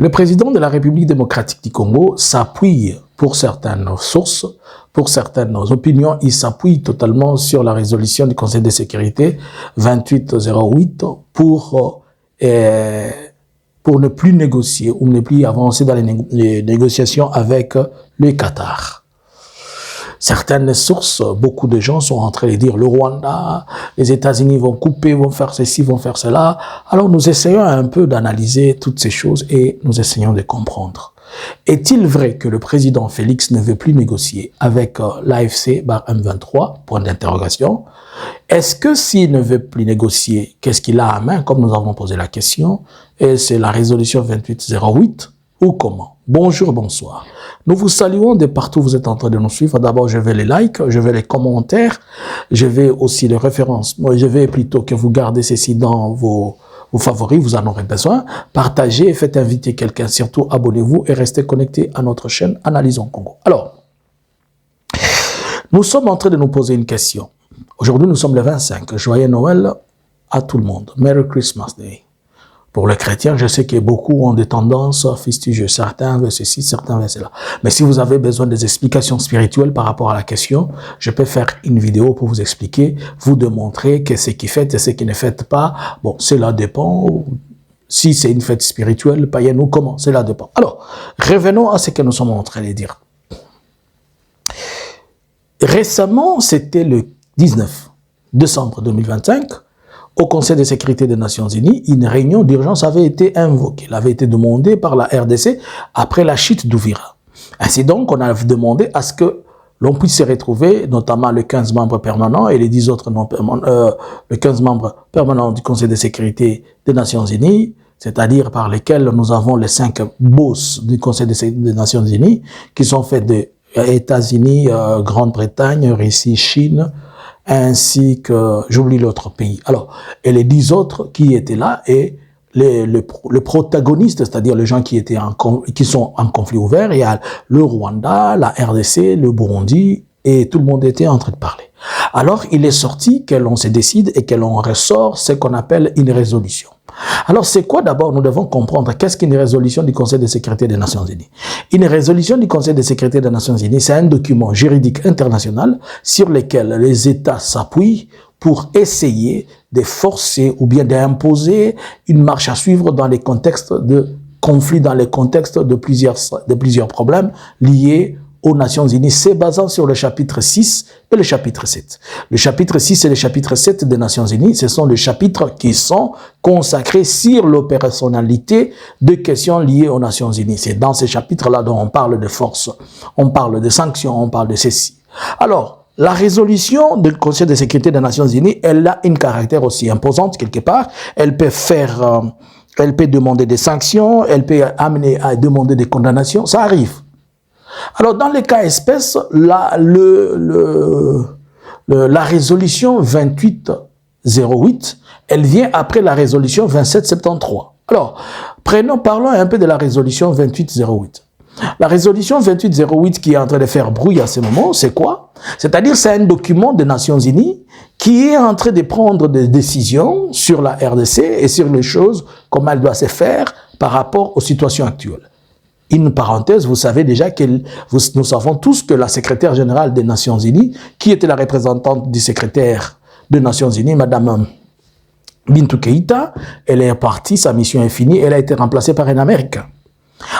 Le président de la République démocratique du Congo s'appuie pour certaines sources, pour certaines opinions, il s'appuie totalement sur la résolution du Conseil de sécurité 2808 pour ne plus négocier ou ne plus avancer dans les négociations avec le Qatar. Certaines sources, beaucoup de gens sont en train de dire le Rwanda, les États-Unis vont couper, vont faire ceci, vont faire cela. Alors nous essayons un peu d'analyser toutes ces choses et nous essayons de comprendre. Est-il vrai que le président Félix ne veut plus négocier avec l'AFC M23? Point d'interrogation. Est-ce que s'il ne veut plus négocier, qu'est-ce qu'il a à main, comme nous avons posé la question? Et c'est la résolution 2808 ou comment? Bonjour, bonsoir. Nous vous saluons de partout où vous êtes en train de nous suivre. D'abord, je vais les likes, je vais les commentaires, je vais aussi les références. Moi, je vais plutôt que vous gardez ceci dans vos favoris, vous en aurez besoin. Partagez, faites inviter quelqu'un, surtout abonnez-vous et restez connectés à notre chaîne Analysons Congo. Alors, nous sommes en train de nous poser une question. Aujourd'hui, nous sommes le 25. Joyeux Noël à tout le monde. Merry Christmas Day. Pour les chrétiens, je sais que beaucoup ont des tendances fustigeuses. Certains veulent ceci, certains veulent cela. Mais si vous avez besoin des explications spirituelles par rapport à la question, je peux faire une vidéo pour vous expliquer, vous démontrer que ce qui fait et ce qui ne fait pas, bon, cela dépend. Si c'est une fête spirituelle, païenne ou comment, cela dépend. Alors, revenons à ce que nous sommes en train de dire. Récemment, c'était le 19 décembre 2025, au Conseil de sécurité des Nations Unies, une réunion d'urgence avait été invoquée. Elle avait été demandée par la RDC après la chute d'Ouvira. Ainsi donc, on a demandé à ce que l'on puisse se retrouver, notamment les 15 membres permanents et les 10 autres non permanents, les 15 membres permanents du Conseil de sécurité des Nations Unies, c'est-à-dire par lesquels nous avons les 5 boss du Conseil des Nations Unies, qui sont faits des États-Unis, Grande-Bretagne, Russie, Chine, ainsi que, j'oublie l'autre pays. Alors, et les 10 autres qui étaient là, et les protagonistes, c'est-à-dire les gens qui sont en conflit ouvert, il y a le Rwanda, la RDC, le Burundi, et tout le monde était en train de parler. Alors, il est sorti que l'on se décide et que l'on ressort ce qu'on appelle une résolution. Alors, c'est quoi d'abord? Nous devons comprendre qu'est-ce qu'une résolution du Conseil de sécurité des Nations Unies. Une résolution du Conseil de sécurité des Nations Unies, c'est un document juridique international sur lequel les États s'appuient pour essayer de forcer ou bien d'imposer une marche à suivre dans les contextes de conflits, dans les contextes de plusieurs problèmes liés aux Nations Unies, c'est basant sur le chapitre 6 et le chapitre 7. Le chapitre 6 et le chapitre 7 des Nations Unies, ce sont les chapitres qui sont consacrés sur l'opérationnalité de questions liées aux Nations Unies. C'est dans ces chapitres-là dont on parle de force, on parle de sanctions, on parle de ceci. Alors, la résolution du Conseil de sécurité des Nations Unies, elle a une caractère aussi imposante quelque part. Elle peut elle peut demander des sanctions, elle peut amener à demander des condamnations, ça arrive. Alors, dans les cas espèces, la résolution 2808, elle vient après la résolution 2773. Alors, parlons un peu de la résolution 2808. La résolution 2808 qui est en train de faire bruit à ce moment, c'est quoi? C'est-à-dire, c'est un document des Nations Unies qui est en train de prendre des décisions sur la RDC et sur les choses, comment elle doit se faire par rapport aux situations actuelles. Une parenthèse, vous savez déjà que nous savons tous que la secrétaire générale des Nations Unies, qui était la représentante du secrétaire des Nations Unies, Madame Bintou Keïta, elle est partie, sa mission est finie, elle a été remplacée par un Américain.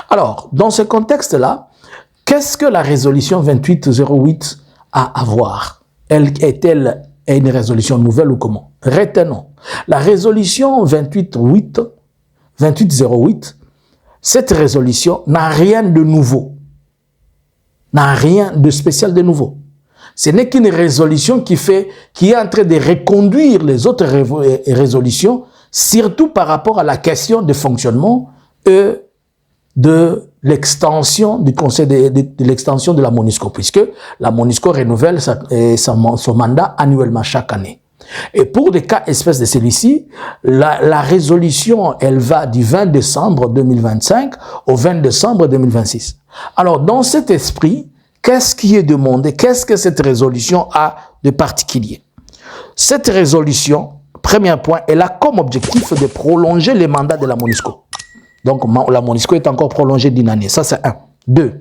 Alors, dans ce contexte-là, qu'est-ce que la résolution 2808 a à voir? Est-elle une résolution nouvelle ou comment? Retenons, la résolution 2808, cette résolution n'a rien de nouveau, n'a rien de spécial de nouveau. Ce n'est qu'une résolution qui est en train de reconduire les autres résolutions, surtout par rapport à la question de fonctionnement et de l'extension du Conseil de l'extension de la MONUSCO, puisque la MONUSCO renouvelle son mandat annuellement chaque année. Et pour des cas espèces de celui-ci, la résolution, elle va du 20 décembre 2025 au 20 décembre 2026. Alors, dans cet esprit, qu'est-ce qui est demandé? Qu'est-ce que cette résolution a de particulier? Cette résolution, premier point, elle a comme objectif de prolonger les mandats de la MONUSCO. Donc, la MONUSCO est encore prolongée d'une année. Ça, c'est un. 2.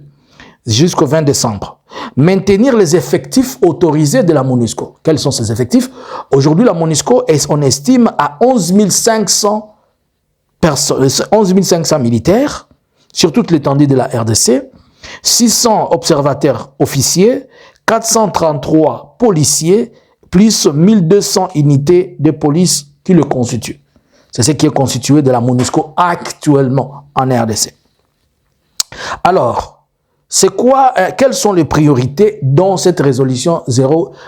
Jusqu'au 20 décembre. Maintenir les effectifs autorisés de la MONUSCO. Quels sont ces effectifs? Aujourd'hui, la MONUSCO, on estime à 11 500 militaires sur toute l'étendue de la RDC, 600 observateurs officiers, 433 policiers, plus 1200 unités de police qui le constituent. C'est ce qui est constitué de la MONUSCO actuellement en RDC. Alors, c'est quoi, quelles sont les priorités dans cette résolution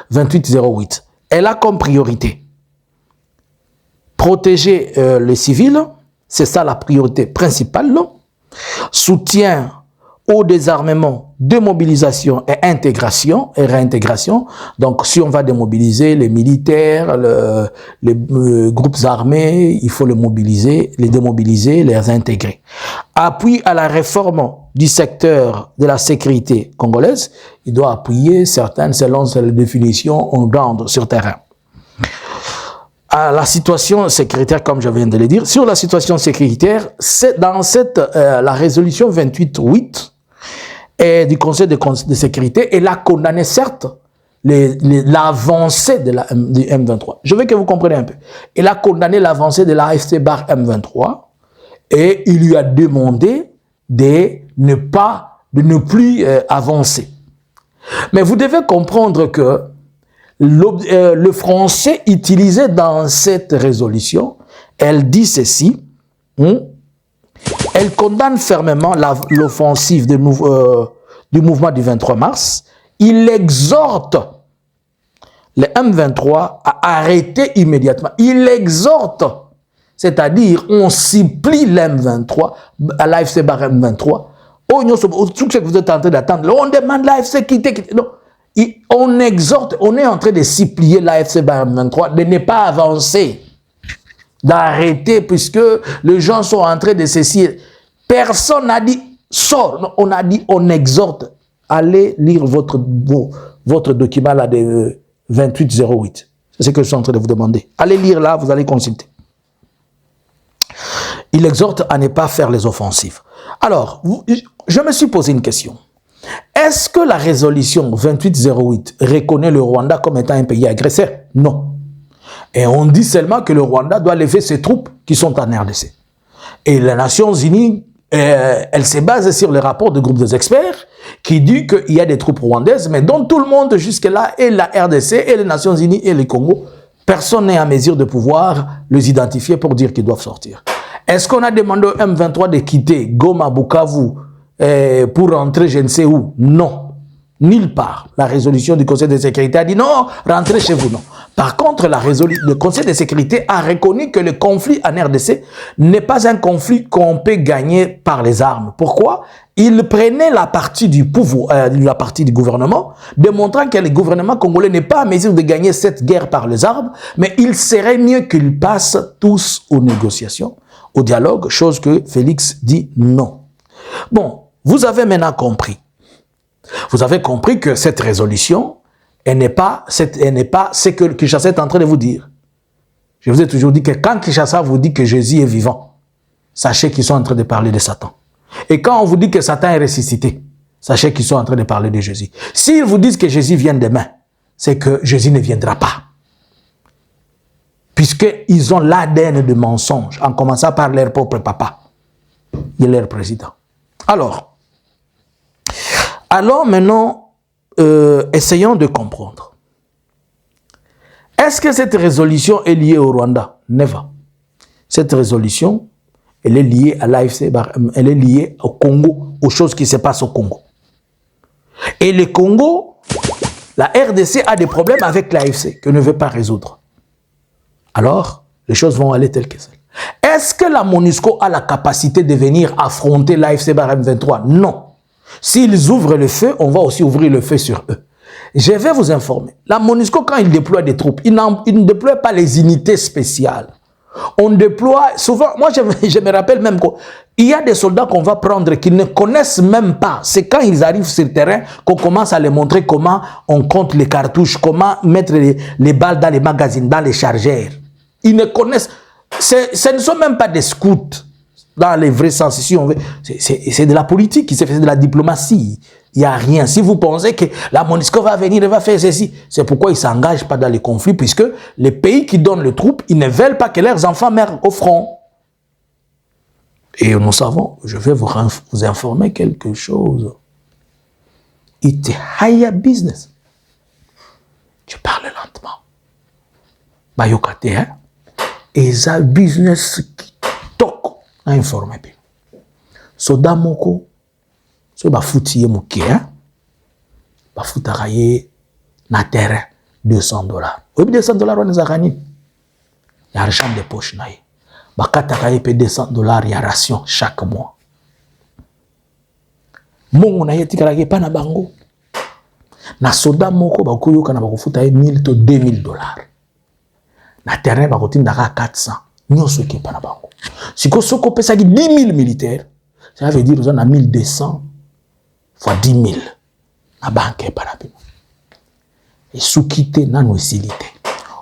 2808? Elle a comme priorité protéger les civils, c'est ça la priorité principale, soutien au désarmement, démobilisation et intégration et réintégration. Donc, si on va démobiliser les militaires, les groupes armés, il faut les mobiliser, les démobiliser, les intégrer. Appui à la réforme du secteur de la sécurité congolaise, il doit appuyer certaines, selon les définitions, on garde sur terrain. À la situation sécuritaire, comme je viens de le dire, sur la situation sécuritaire, c'est dans la résolution 28.8 du Conseil de sécurité, elle a condamné certes l'avancée du M23. Je veux que vous compreniez un peu. Elle a condamné l'avancée de l'AFC bar M23 et il lui a demandé de ne plus avancer. Mais vous devez comprendre que le français utilisé dans cette résolution, elle dit ceci, elle condamne fermement l'offensive du mouvement du 23 mars, il exhorte le M23 à arrêter immédiatement, il exhorte, c'est-à-dire on supplie l'M23, à l'AFC bar M23, tout ce que vous êtes en train d'attendre, on demande l'AFC quitter, non. On exhorte, on est en train de supplier l'AFC M23 de ne pas avancer, d'arrêter, puisque les gens sont en train de ceci. Personne n'a dit sort, on a dit on exhorte. Allez lire votre document là de 2808. C'est ce que je suis en train de vous demander. Allez lire là, vous allez consulter. Il exhorte à ne pas faire les offensives. Alors, je me suis posé une question. Est-ce que la résolution 2808 reconnaît le Rwanda comme étant un pays agresseur? Non. Et on dit seulement que le Rwanda doit lever ses troupes qui sont en RDC. Et les Nations Unies, elles se basent sur le rapport du groupe des experts qui dit qu'il y a des troupes rwandaises, mais dont tout le monde jusque-là, et la RDC, et les Nations Unies, et le Congo, personne n'est en mesure de pouvoir les identifier pour dire qu'ils doivent sortir. Est-ce qu'on a demandé au M23 de quitter Goma, Bukavu, pour rentrer je ne sais où? Non. Nulle part. La résolution du Conseil de sécurité a dit non, rentrez chez vous, non. Par contre, le Conseil de sécurité a reconnu que le conflit en RDC n'est pas un conflit qu'on peut gagner par les armes. Pourquoi? Il prenait la partie du pouvoir, la partie du gouvernement, démontrant que le gouvernement congolais n'est pas en mesure de gagner cette guerre par les armes, mais il serait mieux qu'ils passent tous aux négociations, au dialogue, chose que Félix dit non. Bon, vous avez maintenant compris. Vous avez compris que cette résolution, elle n'est pas ce que Kinshasa est en train de vous dire. Je vous ai toujours dit que quand Kinshasa vous dit que Jésus est vivant, sachez qu'ils sont en train de parler de Satan. Et quand on vous dit que Satan est ressuscité, sachez qu'ils sont en train de parler de Jésus. S'ils vous disent que Jésus vient demain, c'est que Jésus ne viendra pas. Puisqu'ils ont l'ADN de mensonge, en commençant par leur propre papa et leur président. Alors maintenant, essayons de comprendre. Est-ce que cette résolution est liée au Rwanda? Never. Cette résolution, elle est liée à l'AFC, elle est liée au Congo, aux choses qui se passent au Congo. Et le Congo, la RDC a des problèmes avec l'AFC qu'elle ne veut pas résoudre. Alors, les choses vont aller telles que celles. Est-ce que la MONUSCO a la capacité de venir affronter l'AFC M23? Non. S'ils ouvrent le feu, on va aussi ouvrir le feu sur eux. Je vais vous informer. La MONUSCO, quand il déploie des troupes, il ne déploie pas les unités spéciales. On déploie souvent, moi je me rappelle même qu'il y a des soldats qu'on va prendre qui ne connaissent même pas. C'est quand ils arrivent sur le terrain qu'on commence à les montrer comment on compte les cartouches, comment mettre les balles dans les magazines, dans les chargeurs. Ils ne connaissent, ce ne sont même pas des scouts. dans les vrais sens, si on veut, c'est de la politique qui s'est fait, de la diplomatie. Il n'y a rien. Si vous pensez que la MONUSCO va venir et va faire ceci, c'est pourquoi ils ne s'engagent pas dans les conflits, puisque les pays qui donnent les troupes, ils ne veulent pas que leurs enfants meurent au front. Et nous savons, je vais vous informer quelque chose. It's a higher business. Tu parles lentement. Bayokate, hein? Et ça, business qui toque, informé. Soda moko, so ba foutiye mouké, hein? Ba foutaraye na terrain, $200. Oui, $200, on les a gagnés. Il y a l'argent de poche, naïe. Ba katakaye paye $200, il y a ration chaque mois. Mongo na yeti karage pa na bango. Na soda moko ba kuyoka na ba kufuta $1,000 to $2,000. Na terrain ba kotindaka 400. Nyoso ke pa na bango. Siko soko pesa ki 10,000 militaires. Ça veut dire qu'on a 1,200 fois 10,000. Na banque pa na bino. Et soukite na no silité.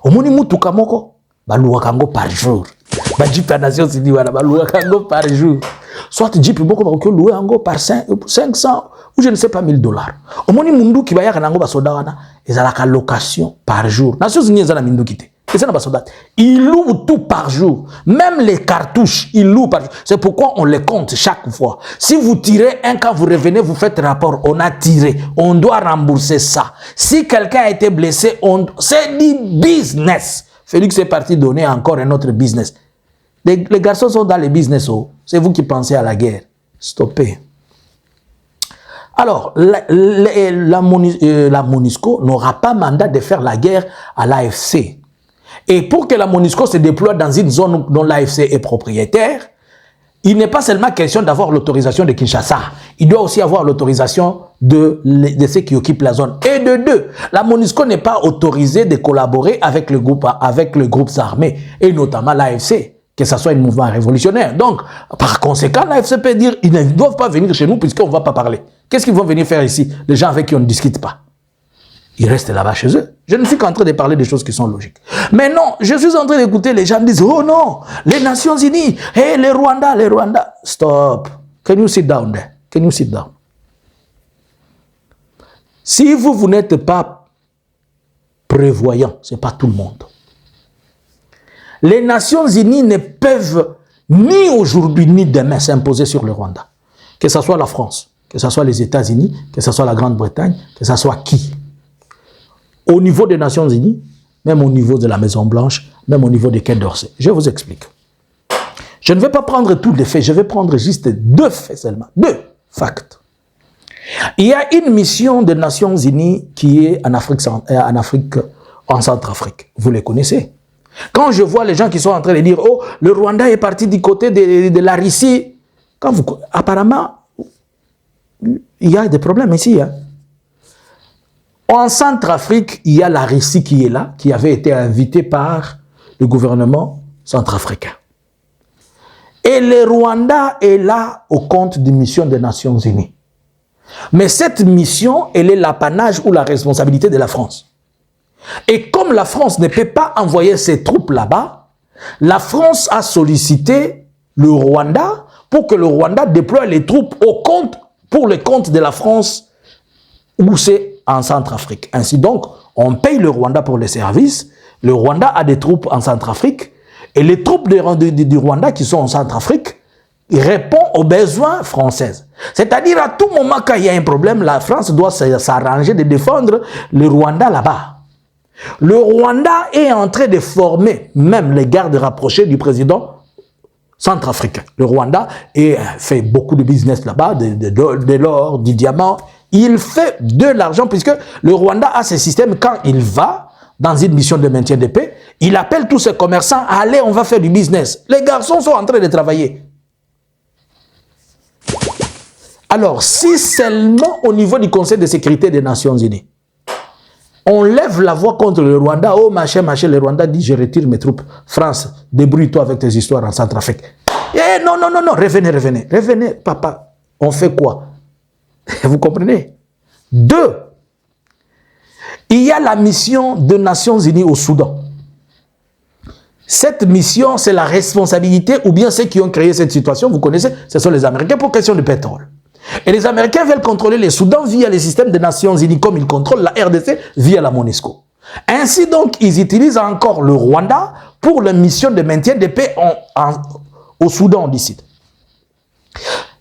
Omoni mutuka moko ba luwa kango par jour. Ba jipe Nations Unies wana ba luwa kango par jour. Soit jipe moko ba ko louer ango par 500 ou je ne sais pas $1,000. Au moni mundu ki bayaka nango basoda wana ezalaka location par jour. Nations Unies ezala mindu kité. Et ça na basoda. Ils louent tout par jour. Même les cartouches, ils louent par jour. C'est pourquoi on les compte chaque fois. Si vous tirez un, quand vous revenez, vous faites rapport. On a tiré. On doit rembourser ça. Si quelqu'un a été blessé, c'est du business. Félix est parti donner encore un autre business. Les garçons sont dans les business. Oh. C'est vous qui pensez à la guerre. Stoppez. Alors, la MONUSCO n'aura pas mandat de faire la guerre à l'AFC. Et pour que la MONUSCO se déploie dans une zone dont l'AFC est propriétaire, il n'est pas seulement question d'avoir l'autorisation de Kinshasa. Il doit aussi avoir l'autorisation de ceux qui occupent la zone. Et de deux, la MONUSCO n'est pas autorisée de collaborer avec le groupe armés, et notamment l'AFC. Que ce soit un mouvement révolutionnaire. Donc, par conséquent, l'AFC peut dire ils ne doivent pas venir chez nous puisqu'on ne va pas parler. Qu'est-ce qu'ils vont venir faire ici? Les gens avec qui on ne discute pas. Ils restent là-bas chez eux. Je ne suis qu'en train de parler des choses qui sont logiques. Mais non, je suis en train d'écouter les gens disent oh non, les Nations Unies, hey, les Rwanda. Stop. Can you sit down there? Can you sit down? Si vous n'êtes pas prévoyant, ce n'est pas tout le monde. Les Nations Unies ne peuvent ni aujourd'hui ni demain s'imposer sur le Rwanda. Que ce soit la France, que ce soit les États-Unis, que ce soit la Grande-Bretagne, que ce soit qui. Au niveau des Nations Unies, même au niveau de la Maison-Blanche, même au niveau des Quai d'Orsay. Je vous explique. Je ne vais pas prendre tous les faits, je vais prendre juste 2 faits seulement. 2 facts. Il y a une mission des Nations Unies qui est en Centrafrique. Vous les connaissez. Quand je vois les gens qui sont en train de dire « Oh, le Rwanda est parti du côté de la Russie », apparemment, il y a des problèmes ici. Hein. En Centrafrique, il y a la Russie qui est là, qui avait été invitée par le gouvernement centrafricain. Et le Rwanda est là au compte d'une mission des Nations Unies. Mais cette mission, elle est l'apanage ou la responsabilité de la France. Et comme la France ne peut pas envoyer ses troupes là-bas, la France a sollicité le Rwanda pour que le Rwanda déploie les troupes pour le compte de la France où c'est en Centrafrique. Ainsi donc, on paye le Rwanda pour les services, le Rwanda a des troupes en Centrafrique et les troupes du Rwanda qui sont en Centrafrique répondent aux besoins français. C'est-à-dire à tout moment quand il y a un problème, la France doit s'arranger de défendre le Rwanda là-bas. Le Rwanda est en train de former même les gardes rapprochés du président centrafricain. Le Rwanda fait beaucoup de business là-bas, de l'or, du diamant. Il fait de l'argent puisque le Rwanda a ce système. Quand il va dans une mission de maintien de paix, il appelle tous ses commerçants, allez, on va faire du business. Les garçons sont en train de travailler. Alors, si seulement au niveau du Conseil de sécurité des Nations Unies, on lève la voix contre le Rwanda. Oh, machin, le Rwanda dit, je retire mes troupes. France, débrouille-toi avec tes histoires en Centrafrique. Eh, non, revenez, papa. On fait quoi? Vous comprenez? 2. Il y a la mission des Nations Unies au Soudan. Cette mission, c'est la responsabilité, ou bien ceux qui ont créé cette situation, vous connaissez, ce sont les Américains pour question de pétrole. Et les Américains veulent contrôler les Soudans via les systèmes des Nations Unies, comme ils contrôlent la RDC via la MONUSCO. Ainsi donc, ils utilisent encore le Rwanda pour la mission de maintien de paix au Soudan d'ici.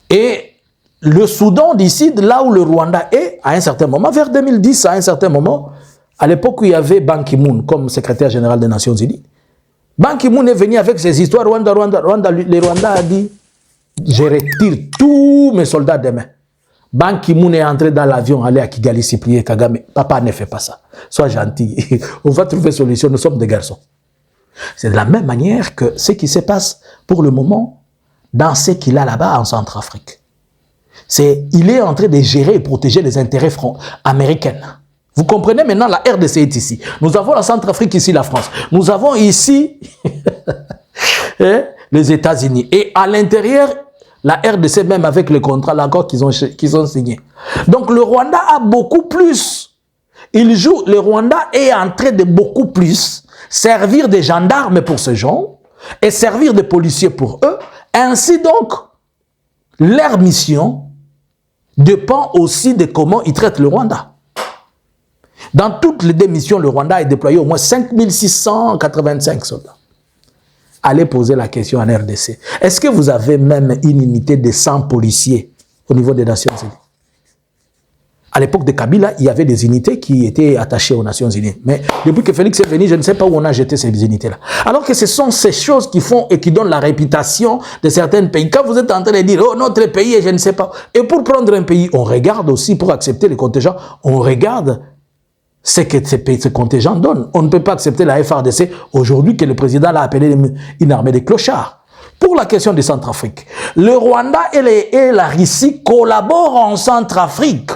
Et le Soudan d'ici, là où le Rwanda est, à un certain moment, vers 2010, à un certain moment, à l'époque où il y avait Ban Ki-moon comme secrétaire général des Nations Unies, Ban Ki-moon est venu avec ses histoires, le Rwanda a dit, je retire tous mes soldats demain. Ban Ki-moon est entré dans l'avion, allé à Kigali, s'y prier Kagame. Papa ne fait pas ça. Sois gentil. On va trouver solution. Nous sommes des garçons. C'est de la même manière que ce qui se passe pour le moment dans ce qu'il a là-bas en Centrafrique. Il est en train de gérer et protéger les intérêts américains. Vous comprenez maintenant, la RDC est ici. Nous avons la Centrafrique ici, la France. Nous avons ici les États-Unis. Et à l'intérieur, la RDC, même avec le contrat, l'accord qu'ils ont signé. Donc le Rwanda a beaucoup plus. Le Rwanda est en train de beaucoup plus servir des gendarmes pour ces gens et servir des policiers pour eux. Ainsi donc, leur mission dépend aussi de comment ils traitent le Rwanda. Dans toutes les démissions, le Rwanda a déployé au moins 5685 soldats. Allez poser la question en RDC. Est-ce que vous avez même une unité de 100 policiers au niveau des Nations Unies? À l'époque de Kabila, il y avait des unités qui étaient attachées aux Nations Unies. Mais depuis que Félix est venu, je ne sais pas où on a jeté ces unités-là. Alors que ce sont ces choses qui font et qui donnent la réputation de certains pays. Quand vous êtes en train de dire, oh, notre pays, je ne sais pas. Et pour prendre un pays, on regarde aussi, pour accepter les contingents, on regarde ce que ces contingents donnent. On ne peut pas accepter la FARDC aujourd'hui que le président l'a appelé une armée de clochards. Pour la question de Centrafrique, le Rwanda et la Russie collaborent en Centrafrique.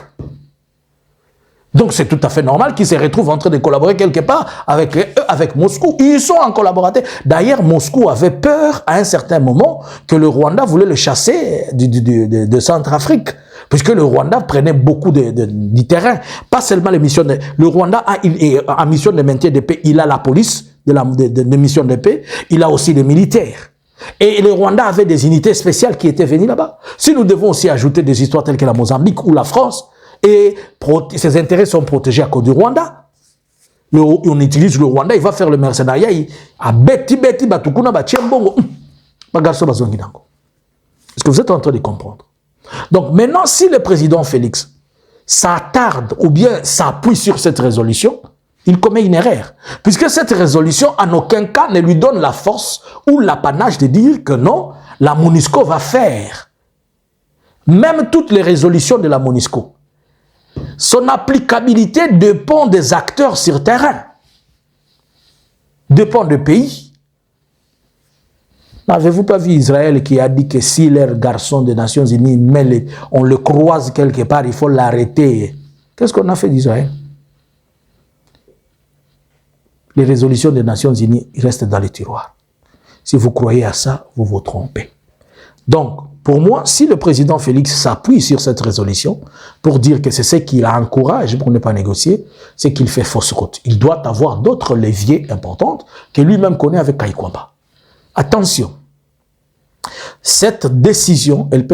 Donc c'est tout à fait normal qu'ils se retrouvent en train de collaborer quelque part avec Moscou. Ils sont en collaborateur. D'ailleurs, Moscou avait peur à un certain moment que le Rwanda voulait le chasser de Centrafrique. Puisque le Rwanda prenait beaucoup du terrain. Pas seulement les missions. Le Rwanda a mission de maintien de paix. Il a la police de mission de paix. Il a aussi les militaires. Et le Rwanda avait des unités spéciales qui étaient venues là-bas. Si nous devons aussi ajouter des histoires telles que la Mozambique ou la France, et ses intérêts sont protégés à cause du Rwanda. On utilise le Rwanda, il va faire le mercenariat. Est-ce que vous êtes en train de comprendre? Donc maintenant, si le président Félix s'attarde ou bien s'appuie sur cette résolution, il commet une erreur. Puisque cette résolution, en aucun cas, ne lui donne la force ou l'apanage de dire que non, la MONUSCO va faire. Même toutes les résolutions de la MONUSCO, son applicabilité dépend des acteurs sur terrain, dépend du pays. N'avez-vous pas vu Israël qui a dit que si leur garçon des Nations Unies, on le croise quelque part, il faut l'arrêter? Qu'est-ce qu'on a fait d'Israël? Les résolutions des Nations Unies restent dans les tiroirs. Si vous croyez à ça, vous vous trompez. Donc, pour moi, si le président Félix s'appuie sur cette résolution pour dire que c'est ce qu'il encourage pour ne pas négocier, c'est qu'il fait fausse route. Il doit avoir d'autres leviers importants que lui-même connaît avec Kaikwamba. Attention, cette décision, elle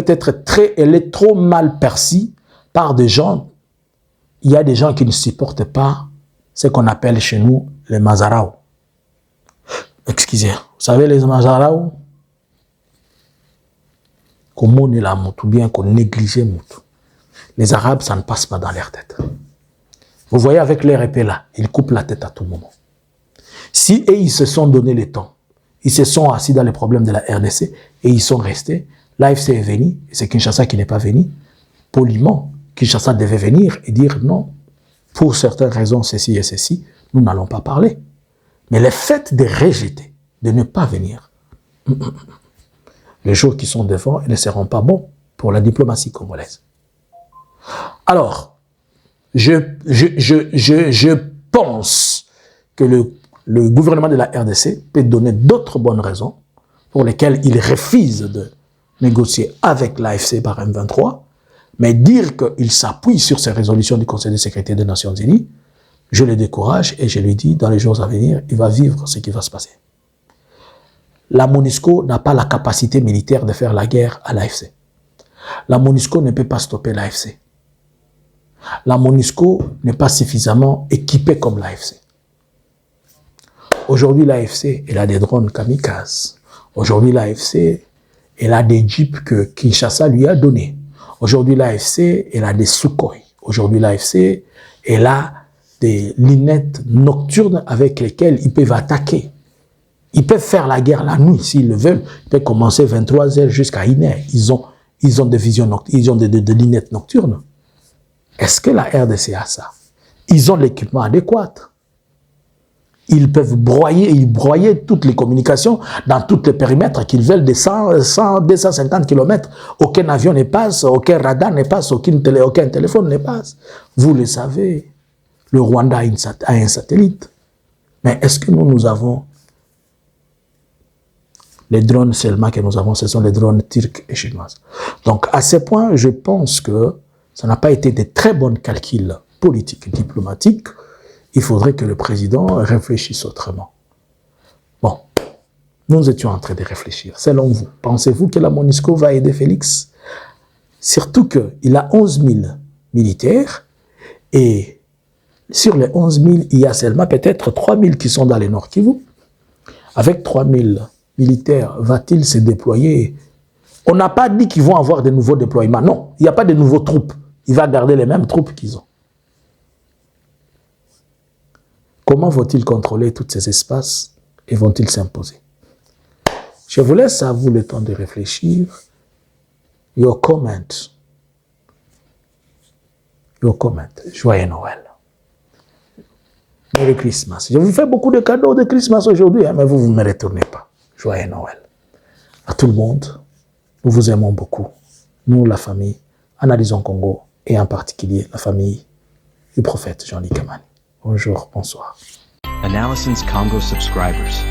est trop mal perçue par des gens. Il y a des gens qui ne supportent pas ce qu'on appelle chez nous les Mazarao. Excusez, vous savez les Mazarao? Comment on est là, ou bien qu'on néglige Moutou. Les Arabes, ça ne passe pas dans leur tête. Vous voyez avec leur épée là, ils coupent la tête à tout moment. Si ils se sont donné le temps, ils se sont assis dans les problèmes de la RDC et ils sont restés, l'AFC est venu, et c'est Kinshasa qui n'est pas venu, poliment, Kinshasa devait venir et dire non, pour certaines raisons, ceci et ceci, nous n'allons pas parler. Mais le fait de rejeter, de ne pas venir, les jours qui sont devant ne seront pas bons pour la diplomatie congolaise. Alors, je pense que le gouvernement de la RDC peut donner d'autres bonnes raisons pour lesquelles il refuse de négocier avec l'AFC par M23, mais dire qu'il s'appuie sur ces résolutions du Conseil de sécurité des Nations Unies, je le décourage et je lui dis, dans les jours à venir, il va vivre ce qui va se passer. la MONUSCO n'a pas la capacité militaire de faire la guerre à l'AFC. La MONUSCO ne peut pas stopper l'AFC. La MONUSCO n'est pas suffisamment équipée comme l'AFC. Aujourd'hui, l'AFC, elle a des drones kamikazes. Aujourd'hui, l'AFC, elle a des jeeps que Kinshasa lui a donnés. Aujourd'hui, l'AFC, elle a des Sukhoi. Aujourd'hui, l'AFC, elle a des lunettes nocturnes avec lesquelles ils peuvent attaquer. Ils peuvent faire la guerre la nuit s'ils le veulent. Ils peuvent commencer 23h jusqu'à 1h. Ils ont des visions nocturnes, ils ont des lunettes nocturnes. Est-ce que la RDC a ça? Ils ont l'équipement adéquat. Ils peuvent broyer toutes les communications dans tous les périmètres qu'ils veulent de 250 km. Aucun avion ne passe, aucun radar ne passe, aucun téléphone ne passe. Vous le savez, le Rwanda a un satellite. Mais est-ce que nous avons les drones seulement que nous avons, ce sont les drones turcs et chinois. Donc, à ce point, je pense que ça n'a pas été de très bons calculs politiques, diplomatiques. Il faudrait que le président réfléchisse autrement. Bon, nous étions en train de réfléchir. Selon vous, pensez-vous que la MONUSCO va aider Félix? Surtout qu'il a 11 000 militaires et sur les 11 000, il y a seulement peut-être 3 000 qui sont dans les Nord Kivu. Avec 3 000 militaires, va-t-il se déployer? On n'a pas dit qu'ils vont avoir de nouveaux déploiements. Non, il n'y a pas de nouveaux troupes. Il va garder les mêmes troupes qu'ils ont. Comment vont-ils contrôler tous ces espaces et vont-ils s'imposer? Je vous laisse à vous le temps de réfléchir. Your comment. Your comment. Joyeux Noël. Merry Christmas. Je vous fais beaucoup de cadeaux de Christmas aujourd'hui, hein, mais vous ne me retournez pas. Joyeux Noël. À tout le monde, nous vous aimons beaucoup. Nous, la famille, Analysons Congo, et en particulier la famille du prophète Jean-Luc Kamani. Bonjour, bonsoir. Analysons Congo subscribers.